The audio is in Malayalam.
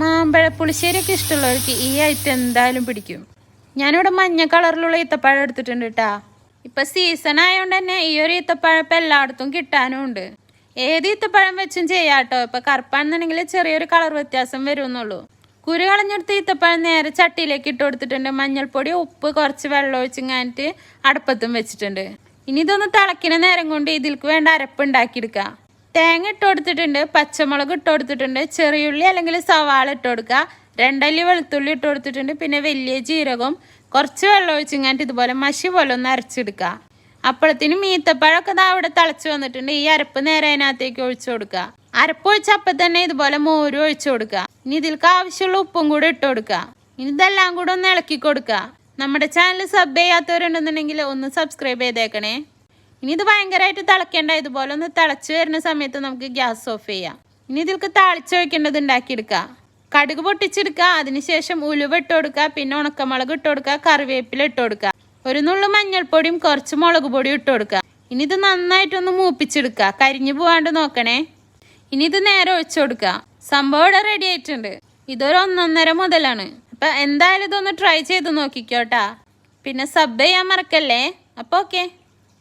മാമ്പഴ പുളിശ്ശേരിയൊക്കെ ഇഷ്ടമുള്ളവർക്ക് ഈ ഐറ്റം എന്തായാലും പിടിക്കും. ഞാനിവിടെ മഞ്ഞ കളറിലുള്ള ഈത്തപ്പഴം എടുത്തിട്ടുണ്ട് കേട്ടാ. ഇപ്പം സീസൺ ആയതുകൊണ്ട് തന്നെ ഈ ഒരു ഈത്തപ്പഴം ഇപ്പം എല്ലായിടത്തും കിട്ടാനും ഉണ്ട്. ഏത് ഈത്തപ്പഴം വെച്ചും ചെയ്യാട്ടോ. ഇപ്പം കറുപ്പാണെന്നുണ്ടെങ്കിൽ ചെറിയൊരു കളർ വ്യത്യാസം വരുമെന്നുള്ളൂ. കുരു കളഞ്ഞെടുത്ത് ഈത്തപ്പഴം നേരെ ചട്ടിയിലേക്ക് ഇട്ട് കൊടുത്തിട്ടുണ്ട്. മഞ്ഞൾപ്പൊടി, ഉപ്പ്, കുറച്ച് വെള്ളം ഒഴിച്ചിങ്ങാനിട്ട് അടുപ്പത്തും വെച്ചിട്ടുണ്ട്. ഇനി ഇതൊന്ന് തിളയ്ക്കുന്ന നേരം കൊണ്ട് ഇതിലേക്ക് വേണ്ട അരപ്പ് ഉണ്ടാക്കിയെടുക്കുക. തേങ്ങ ഇട്ട് കൊടുത്തിട്ടുണ്ട്, പച്ചമുളക് ഇട്ട് കൊടുത്തിട്ടുണ്ട്, ചെറിയുള്ളി അല്ലെങ്കിൽ സവാള ഇട്ട് കൊടുക്കുക, 2 അല്ലി വെളുത്തുള്ളി ഇട്ട് കൊടുത്തിട്ടുണ്ട്, പിന്നെ വലിയ ജീരകം, കുറച്ച് വെള്ളം ഒഴിച്ചിങ്ങാനിട്ട് ഇതുപോലെ മഷി പോലെ ഒന്ന് അരച്ചെടുക്കുക. അപ്പോഴത്തേനും ഈത്തപ്പഴമൊക്കെ അവിടെ തിളച്ച് വന്നിട്ടുണ്ട്. ഈ അരപ്പ് നേരെ അതിനകത്തേക്ക് ഒഴിച്ചു കൊടുക്കുക. അരപ്പ് ഒഴിച്ചപ്പം തന്നെ ഇതുപോലെ മോര് ഒഴിച്ചു കൊടുക്കുക. ഇനി ഇതിലേക്ക് ആവശ്യമുള്ള ഉപ്പും കൂടെ ഇട്ട് കൊടുക്കുക. ഇനി ഇതെല്ലാം കൂടെ ഒന്ന് ഇളക്കി കൊടുക്കുക. നമ്മുടെ ചാനൽ സബ് ചെയ്യാത്തവരുണ്ടെന്നുണ്ടെങ്കിൽ ഒന്ന് സബ്സ്ക്രൈബ് ചെയ്തേക്കണേ. ഇനി ഇത് ഭയങ്കരമായിട്ട് തിളക്കേണ്ട. ഇതുപോലെ ഒന്ന് തിളച്ച് വരുന്ന സമയത്ത് നമുക്ക് ഗ്യാസ് ഓഫ് ചെയ്യാം. ഇനി ഇതിലേക്ക് താളിച്ച് വയ്ക്കേണ്ടത് ഉണ്ടാക്കിയെടുക്കുക. കടുക് പൊട്ടിച്ചെടുക്കുക. അതിനുശേഷം ഉലുവ ഇട്ട് കൊടുക്കുക, പിന്നെ ഉണക്കമുളക് ഇട്ട് കൊടുക്കുക, കറിവേപ്പില ഇട്ട് കൊടുക്കുക, ഒരു നുള്ളു മഞ്ഞൾപ്പൊടിയും കുറച്ച് മുളക് പൊടിയും ഇട്ട് കൊടുക്കുക. ഇനി ഇത് നന്നായിട്ടൊന്ന് മൂപ്പിച്ചെടുക്കുക. കരിഞ്ഞു പോകാണ്ട് നോക്കണേ. ഇനി ഇത് നേരെ ഒഴിച്ചു കൊടുക്കുക. സംഭവം ഇവിടെ റെഡി ആയിട്ടുണ്ട്. ഇതൊരു 1.5 മുതലാണ്. അപ്പം എന്തായാലും ഇതൊന്ന് ട്രൈ ചെയ്ത് നോക്കിക്കോട്ടാ. പിന്നെ സബ് ചെയ്യാൻ മറക്കല്ലേ. അപ്പോൾ ഓക്കെ.